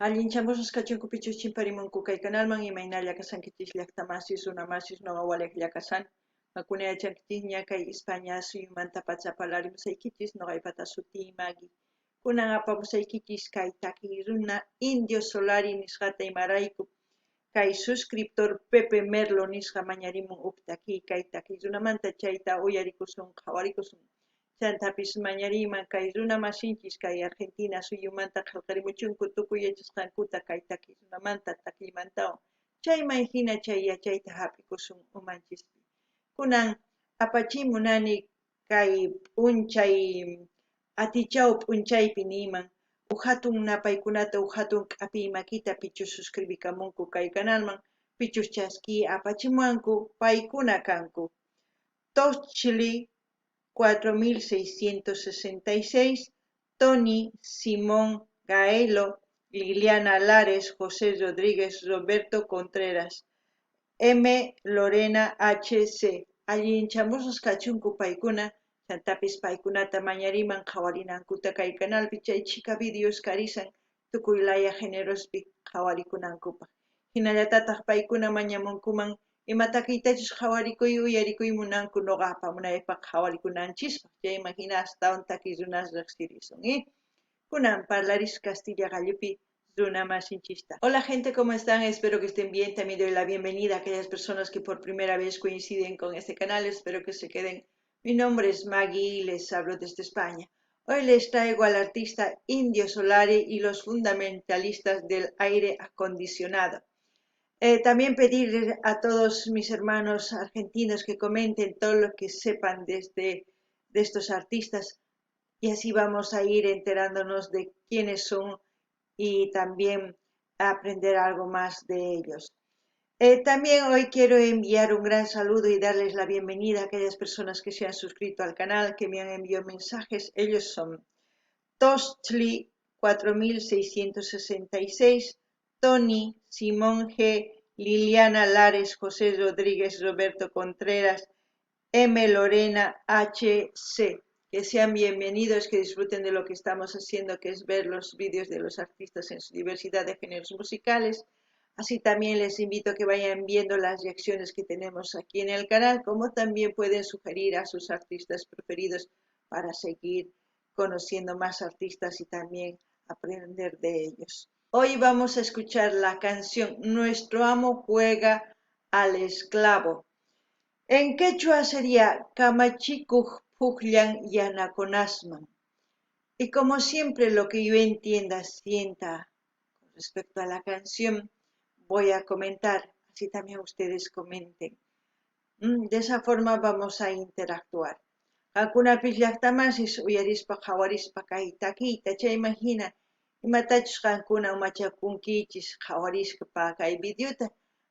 Allinchamusqas kachunkupichus chimparimunku kay kanalman imaynalla kasankichis llaqtamasis runamasis noqa waliqlla kasani makuna yachankichis ña kay España suyumanta pachapalarimusaykichis noqaypata sutii Maggie kunan apamusaykichis kay takiy runa Indio Solari nisqata imarayku kay suscriptor Pepe Merlo nisqa mañarimun huk takiy kay takiy runamanta chayta uyarikusun qhawarikusun chantapis mañariyman kay runa masinchis kay Argentina suyumanta qillqarimuchunku tukuy yachasqankuta kay takiy runamanta takiymantawan chayman hina chay yachayta hap'ikusun umanchispi kunan apachimunani kay p'unchay atichaw p'unchaypi niyman huk hatun napaykunata huk hatun k'apiy makita pichus suscribikamunku kay canalman pichus chaski apachimuwanku paykuna kanku Tochli 4666 Tony Simón Gaelo Liliana Lares José Rodríguez Roberto Contreras M. Lorena HC allinchamusqas kachunku paykuna chantapis paykunata mañariman qhawarinankuta kay canalpi chay chika videos karisan tukuylaya generospi qhawarikunankupaq hinallatataq paykuna mañamunkuman ima takiytachus qhawarikuy uyarikuy munanku noqa apamunaypaq qhawarikunanchispaq chayman hina astawan takiy runas riqsirisun kunan parlaris Castilla gallupi runa masinchista. Hola gente, ¿cómo están? Espero que estén bien. También doy la bienvenida a aquellas personas que por primera vez coinciden con este canal. Espero que se queden. Mi nombre es Maggie y les hablo desde España. Hoy les traigo al artista Indio Solari y los fundamentalistas del aire acondicionado. También pedirles a todos mis hermanos argentinos que comenten todo lo que sepan de estos artistas y así vamos a ir enterándonos de quiénes son y también aprender algo más de ellos. También hoy quiero enviar un gran saludo y darles la bienvenida a aquellas personas que se han suscrito al canal, que me han enviado mensajes. Ellos son Tochli 4666, Tony, Simón G, Liliana Lares, José Rodríguez, Roberto Contreras, M. Lorena HC. Que sean bienvenidos, que disfruten de lo que estamos haciendo, que es ver los vídeos de los artistas en su diversidad de géneros musicales. Así también les invito a que vayan viendo las reacciones que tenemos aquí en el canal, como también pueden sugerir a sus artistas preferidos para seguir conociendo más artistas y también aprender de ellos. Hoy vamos a escuchar la canción Nuestro amo juega al esclavo. En quechua sería Kamachikuj Pujllan Yanakonasman. Y como siempre lo que yo entienda, sienta con respecto a la canción, voy a comentar, así también ustedes comenten. De esa forma vamos a interactuar. Qankunapish llaqtamasis uyarispa qhawarispa kay takiyta chay imagina imatachus qankuna umachakunkichis qhawarispa kay videota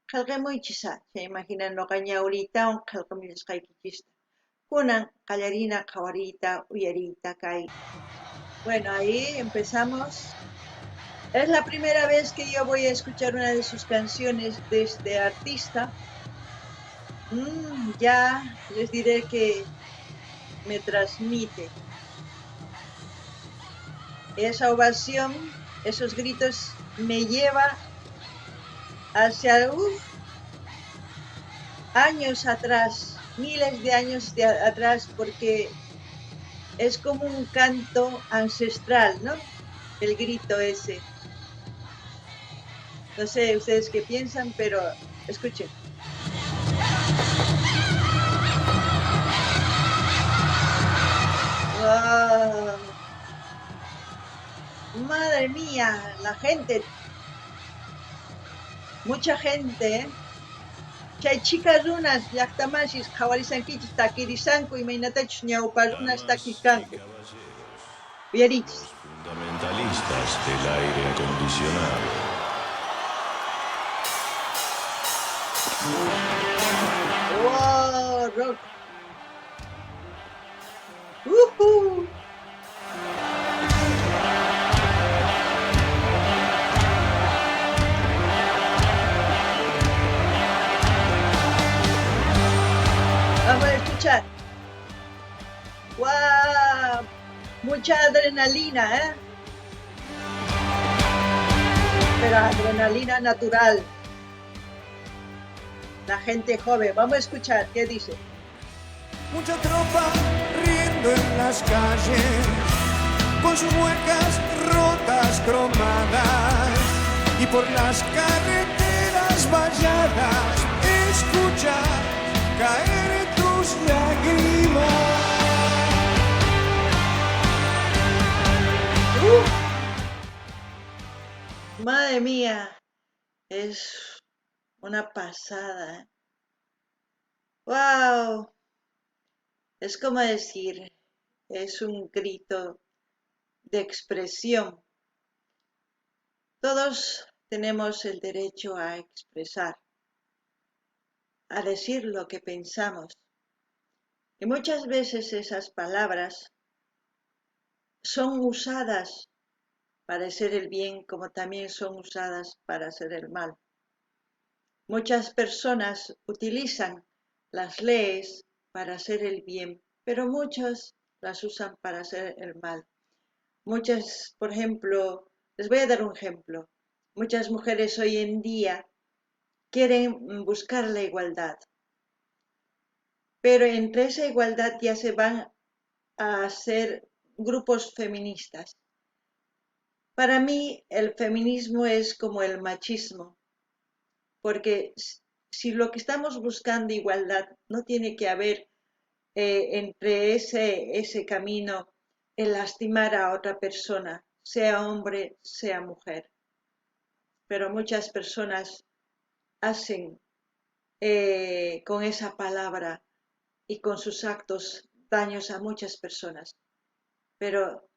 qillqimuychisa chay imagina noqa ñawritawan qillqimillasqaykichista kunan qallarina qhawariyta uyariyta kay. Bueno, ahí empezamos. Es la primera vez que yo voy a escuchar una de sus canciones de este artista. Ya les diré que me transmite esa ovación, esos gritos me lleva hacia años atrás, miles de años atrás, porque es como un canto ancestral, ¿no? El grito ese. No sé ustedes qué piensan, pero escuchen. ¡Wow! Madre mía, la gente, mucha gente, ¿eh? Chay chicas runas llaqtamashis qhawarisankichis takirisanku imaynatachus ñawpa runas takikanku. Uyarichis. Fundamentalistas del aire acondicionado. ¡Wow! Rock. Vamos a escuchar. ¡Wow! Mucha adrenalina, ¿eh? pero adrenalina natural. La gente joven, vamos a escuchar, ¿qué dice? Mucha tropa riendo en las calles, con sus muecas rotas cromadas, y por las carreteras valladas escuchar caer tus lágrimas. Madre mía, es una pasada. ¡Wow! Es como decir, es un grito de expresión. Todos tenemos el derecho a expresar, a decir lo que pensamos. Y muchas veces esas palabras son usadas para hacer el bien como también son usadas para hacer el mal. Muchas personas utilizan las leyes para hacer el bien, pero muchas las usan para hacer el mal. Muchas, por ejemplo, les voy a dar un ejemplo. Muchas mujeres hoy en día quieren buscar la igualdad, pero entre esa igualdad ya se van a hacer grupos feministas. Para mí el feminismo es como el machismo, porque si lo que estamos buscando igualdad, no tiene que haber entre ese camino el lastimar a otra persona, sea hombre, sea mujer. Pero muchas personas hacen con esa palabra y con sus actos daños a muchas personas. Pero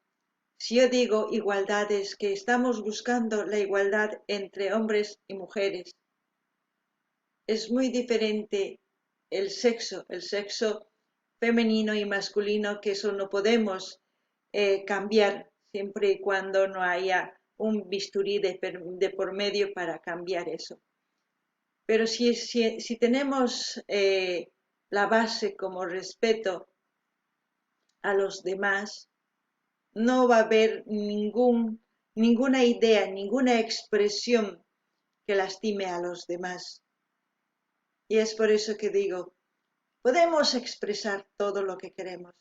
si yo digo igualdad es que estamos buscando la igualdad entre hombres y mujeres. Es muy diferente el sexo femenino y masculino, que eso no podemos cambiar siempre y cuando no haya un bisturí de por medio para cambiar eso. Pero si tenemos la base como respeto a los demás, no va a haber ninguna idea, ninguna expresión que lastime a los demás. Y es por eso que digo, podemos expresar todo lo que queremos,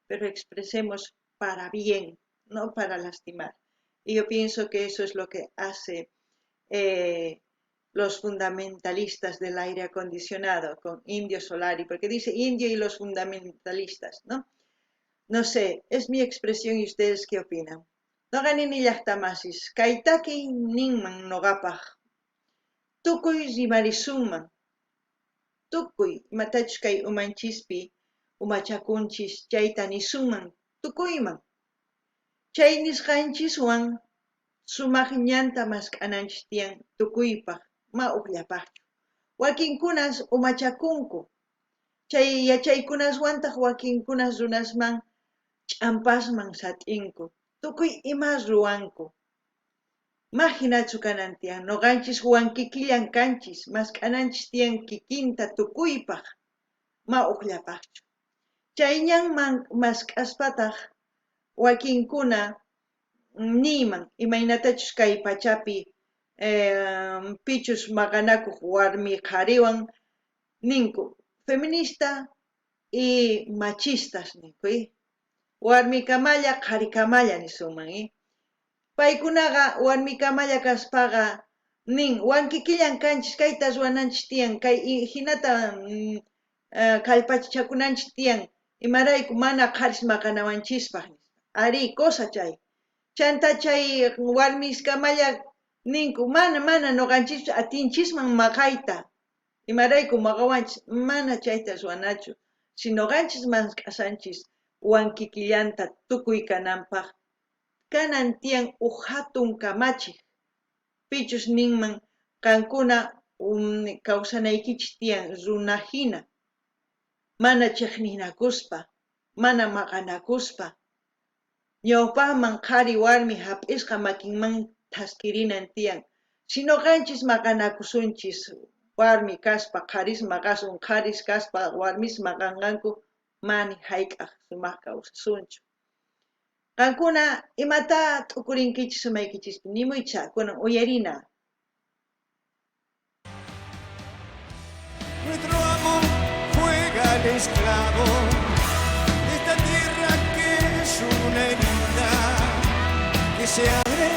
pero expresemos para bien, no para lastimar. Y yo pienso que eso es lo que hace los fundamentalistas del aire acondicionado con Indio Solari, porque dice Indio y los fundamentalistas, ¿no? No sé, es mi expresión y ustedes qué opinan. No ganen ni llaqtamasis, kaitaki ninman nogapaj, tukuy rimarisunman, tukuy imatachus kay umanchispi umachakunchis chayta nisunman tukuyman. Chay nisqanchiswan sumaq ñanta mask'ananchis tiyan tukuypaq ma uqllapaqchu. Wakinkunas umachakunku. Chay yachaykunaswantaq wakinkunas runasman ch'ampasman sat'inku. Tukuy ima ruwanku. Mahinachu kanan tiyan, noqanchis huankikillan kanchis, mask'ananchis tiyan kikinta tukuypaq ma uqllapaqchu. Chayñan mask'aspataq wakinkuna niyman imaynatachus kay pachapi pichus maqanakuq warmi qhariwan ninku feminista y machistas ninku warmi kamalla qhari kamalla nisunman paykunaqa warmi kamalla kaspaqa nin wankikillan kanchis kayta ruwananchis tiyan kay hinata kallpachakunanchis tiyan imarayku mana qharis maqanawanchispaq ari cosa chay chanta chay warmiskamalla ninku mana noqanchis atinchisman maqayta imarayku maqawanchis mana chayta ruwanachu si noqanchis mask'asanchis wankikillanta tukuy kananpaq kanan tiyan hatun kamachiq pichus ninman qankuna kawsanaykichis tiyan runa hina mana chiqninakuspa mana maqanakuspa ñawpaqman qhari warmi hap'isqa makinman thaskirinan tiyan si noqanchis maqanakusunchis warmi kaspa qharis maqasun qharis kaspa warmis maqanqanku mani hayk'aq sumaq kawsasunchu Qankuna imata t'ukurinkichis sumaykichis nimuycha kunan uyarina. Nuestro amor juega al esclavo de esta tierra que es una herida que se abre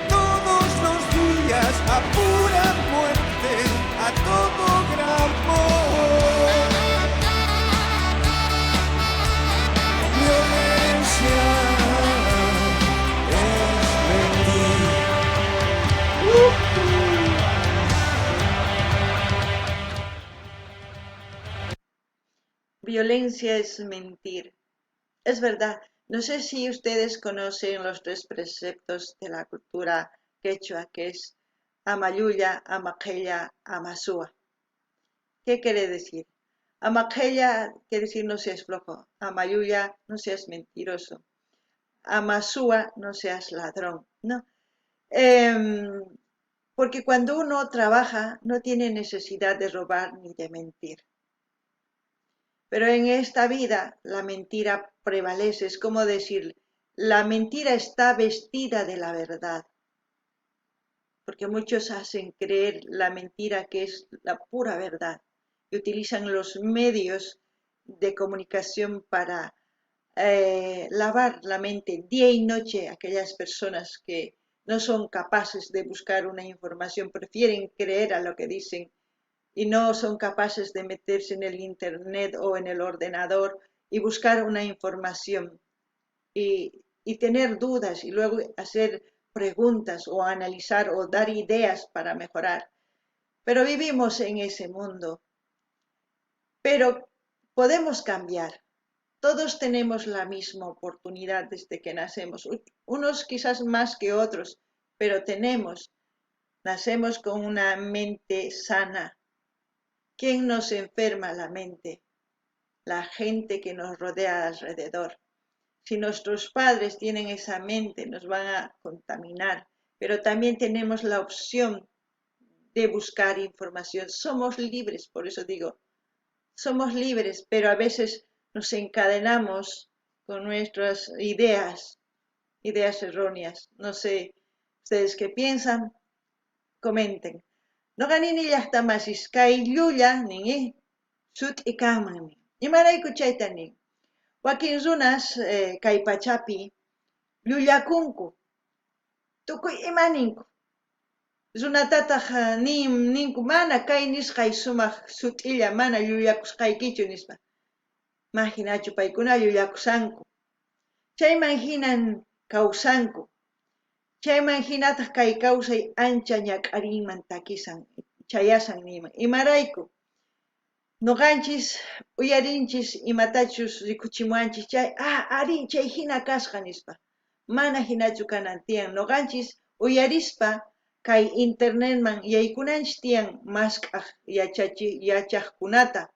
todos los días a pura muerte, a todo gramo. Violencia es mentir. Violencia es mentir. Es verdad. No sé si ustedes conocen los 3 preceptos de la cultura quechua, que es Amayuya, Amaquella, Amasúa. ¿Qué quiere decir? Amaquella quiere decir no seas flojo. Amayuya, no seas mentiroso. Amasúa, no seas ladrón. ¿No? Porque cuando uno trabaja no tiene necesidad de robar ni de mentir. Pero en esta vida la mentira prevalece, es como decir, la mentira está vestida de la verdad, porque muchos hacen creer la mentira que es la pura verdad y utilizan los medios de comunicación para lavar la mente día y noche a aquellas personas que no son capaces de buscar una información, prefieren creer a lo que dicen y no son capaces de meterse en el internet o en el ordenador y buscar una información y tener dudas y luego hacer preguntas o analizar o dar ideas para mejorar. Pero vivimos en ese mundo. Pero podemos cambiar. Todos tenemos la misma oportunidad desde que nacemos. Unos quizás más que otros, pero nacemos con una mente sana. ¿Quién nos enferma la mente? La gente que nos rodea alrededor. Si nuestros padres tienen esa mente, nos van a contaminar, pero también tenemos la opción de buscar información. Somos libres, por eso digo, somos libres, pero a veces nos encadenamos con nuestras ideas erróneas. No sé, ustedes qué piensan, comenten. No ganini llaqtamasis kay llulla ningi sut ikamanmi. Imarayku chayta nin. Wakin runas kay pachapi llullakunku. Tukuy imaninku. Runatataq ninku mana kay nisqay sumaq sut'illa mana llullakusqaykichu nispa. Imaginachu paykuna llullakusanku. Chayman hinan kawsanku. Chayman hinataq kay kawsay ancha ñak'arinman takisan, chayasan niman. Imarayku nuqanchis uyarinchis imatachus rikuchimuanchis chay ari chay hina kasqa nispa. Mana hinachu kanan tiyan nuqanchis uyarispa kay internetman yaykunanchis tiyan mask'aq yachaqkunata.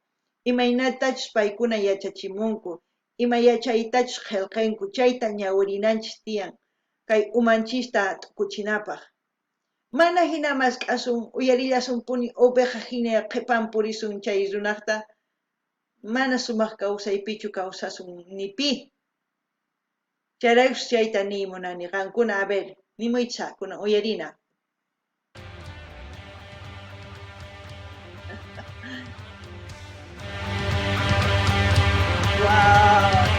Imaynatachus paykuna yachachimunku. Ima yachaytachus qillqinku chayta ñawirinanchis tiyan kay umanchista t'ukuchinapaq. Mana hina mask'asun uyarillasunpuni oveja hina qhipan purisun chay runaqta mana sumaq kawsaypichu kawsasun nipi. Chayraykus chayta niymunani qankuna a ver nimuycha kunan uyarina. Wow.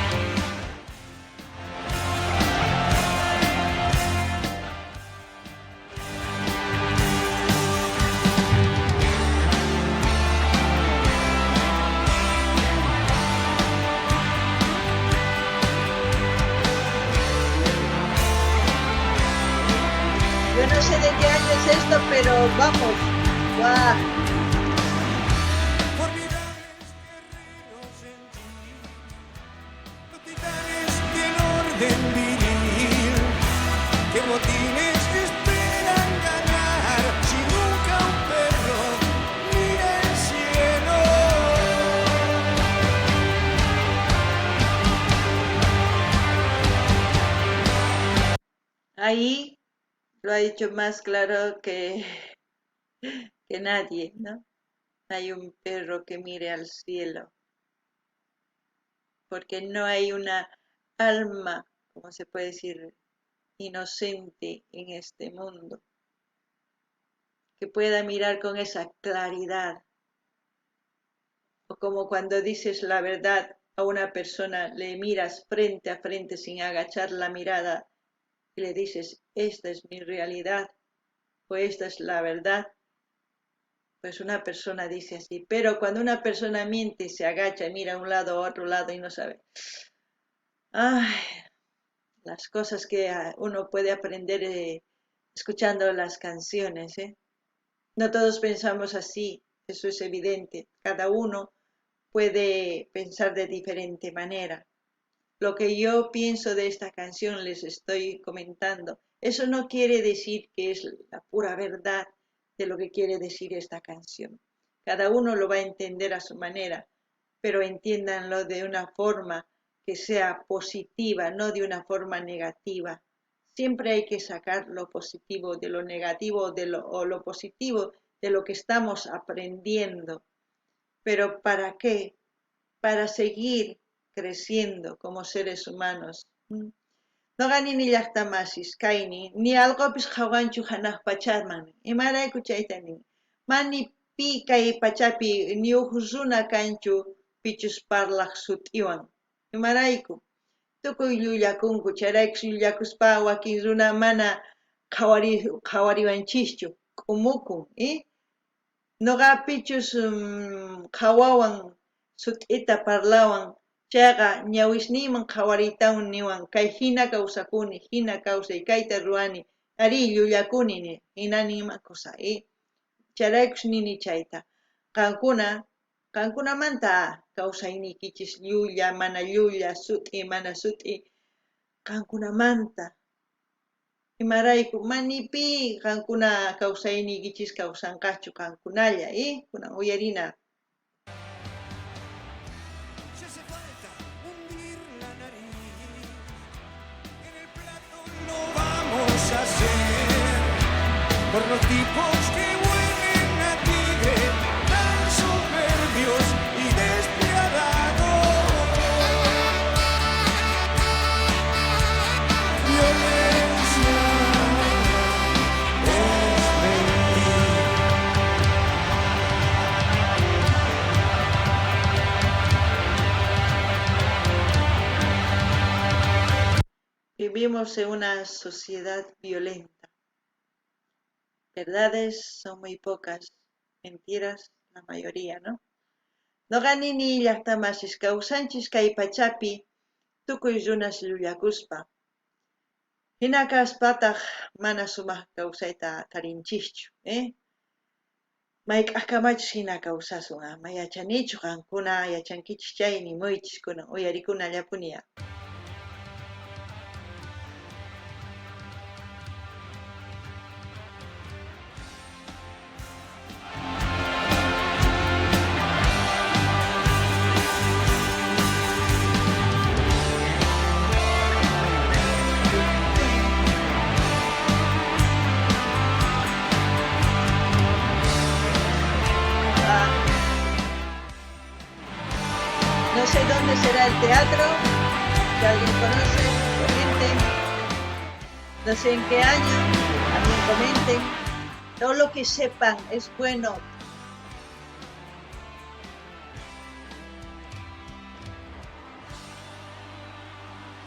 Yo no sé de qué año es esto, pero vamos. ¡Guau! Formidables guerreros en ti, los titanes del orden viril, que botines esperan ganar si nunca un perro mira el cielo. Ahí lo ha dicho más claro que nadie, ¿no? Hay un perro que mire al cielo, porque no hay una alma como se puede decir, inocente en este mundo, que pueda mirar con esa claridad, o como cuando dices la verdad a una persona, le miras frente a frente sin agachar la mirada y le dices, esta es mi realidad o esta es la verdad, pues una persona dice así. Pero cuando una persona miente, se agacha, mira a un lado a otro lado y no sabe, ay, las cosas que uno puede aprender escuchando las canciones, ¿eh? No todos pensamos así, eso es evidente. Cada uno puede pensar de diferente manera. Lo que yo pienso de esta canción les estoy comentando. Eso no quiere decir que es la pura verdad de lo que quiere decir esta canción. Cada uno lo va a entender a su manera, pero entiéndanlo de una forma que sea positiva, no de una forma negativa. Siempre hay que sacar lo positivo de lo negativo o lo positivo de lo que estamos aprendiendo. ¿Pero para qué? Para seguir creciendo como seres humanos. Noqani ni llaqtamasis kayni ni allqupis hawanchu hanaq pachaman imarayku chaytani mani pi kay pachapi ni uq runa kanchu pichus parlaq sut'iwan imarayku tukuy llullakunku chayraykus llullakuspa wakin runa mana qhawariwanchischu k'umukun Nuqapichus qhawawan sut'ita parlawan chayqa ñawisniyman qhawariytawan niwan kay hina kawsakuni, hina kawsay, kayta ruwani, ari llullakuni hinani ima kusa chayraykus nini chayta qankunamanta kawsaynikichis llulla, mana llulla, sut'i, mana sut'i qankunamanta imarayku manipi qankuna kawsaynikichis kawsanqachu qankunalla kunan uyarina. Si hace falta hundir la nariz en el plato, lo vamos a hacer por los tipos que huelen a tigre, tan soberbios y despiadados. Violencia es mentir. Vivimos en una sociedad violenta. Verdades son muy pocas, mentiras la mayoría, ¿no? Noqanini llaqtamasis kawsanchis kay pachapi tukuy runas llullakuspa. Hina kaspataq mana sumaq kawsayta tarinchischu, Mayk'aqkamachus hina kawsasun, ama yachanichu qankuna yachankichis chay nimuychis kunan uyarikunallapuni. No sé dónde será el teatro, si alguien conoce, comenten. No sé en qué año, también comenten. Todo lo que sepan es bueno.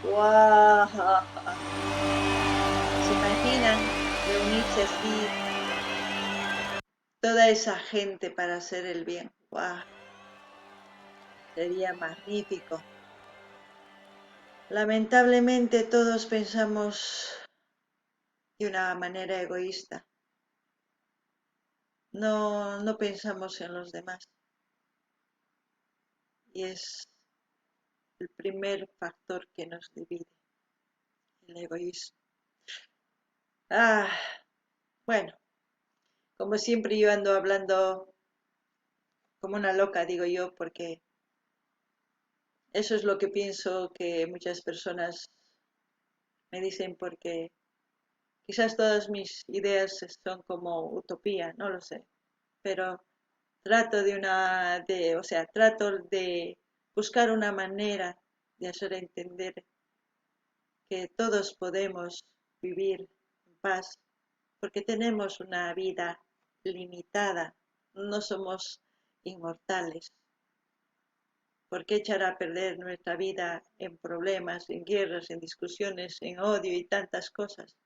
¡Wow! ¿Se imaginan reunirse así? Toda esa gente para hacer el bien. ¡Wow! Sería magnífico. Lamentablemente todos pensamos de una manera egoísta. No pensamos en los demás. Y es el primer factor que nos divide, el egoísmo. Bueno, como siempre yo ando hablando como una loca, digo yo, porque eso es lo que pienso que muchas personas me dicen, porque quizás todas mis ideas son como utopía, no lo sé, pero trato trato de buscar una manera de hacer entender que todos podemos vivir en paz, porque tenemos una vida limitada, no somos inmortales. ¿Por qué echar a perder nuestra vida en problemas, en guerras, en discusiones, en odio y tantas cosas,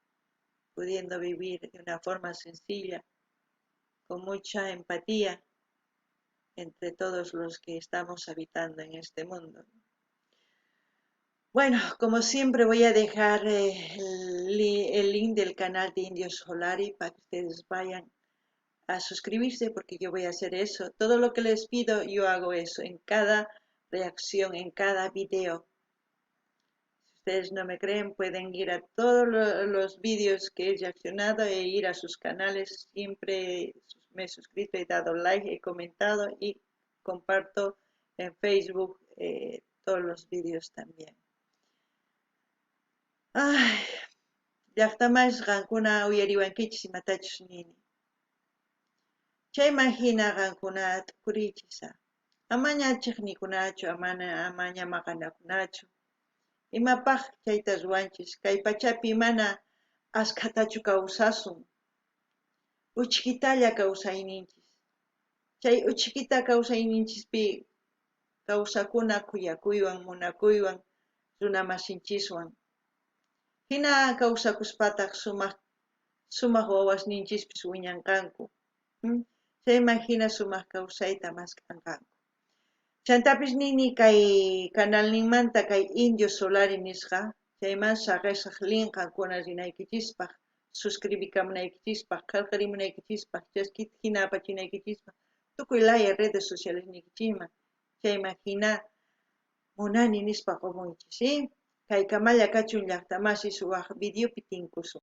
pudiendo vivir de una forma sencilla, con mucha empatía entre todos los que estamos habitando en este mundo? Bueno, como siempre voy a dejar el link del canal de Indio Solari para que ustedes vayan a suscribirse, porque yo voy a hacer eso. Todo lo que les pido, yo hago eso en cada reacción, en cada video. Si ustedes no me creen, pueden ir a todos los vídeos que he reaccionado e ir a sus canales. Siempre me he suscrito, he dado like, he comentado y comparto en Facebook todos los vídeos también. Ay, llaqtamashqankuna uyariwankichis imatachus nini. Chayman hinaqankunata purichisa. Amaña chiqnikunachu, amaña maqanakunachu. Imapaq chayta ruwanchis, kay pachapi mana askatachu kawsasun. Uchkitalla kawsayninchis. Chay uchkita kawsayninchispi kawsakuna kuyakuywan, munakuywan, runa masinchiswan. Hina kawsakuspataq sumaq wawasninchispis wiñanqanku. Chayman hina sumaq kawsayta maskanqanku. Chantapis nini kay kanalninmanta kay Indio Solari nisqa, chayman saqisaq linkankuna rinaykichispaq, suscribikamunaykichispaq, qillqarimunaykichispaq, chaskita hina apachinaykichispaq, tukuy laya redes sociales nikichiyman. Chayman hina munani nispa qumuychis, kay kamalla kachun llaqtamasi suwaq videopi tinkusun.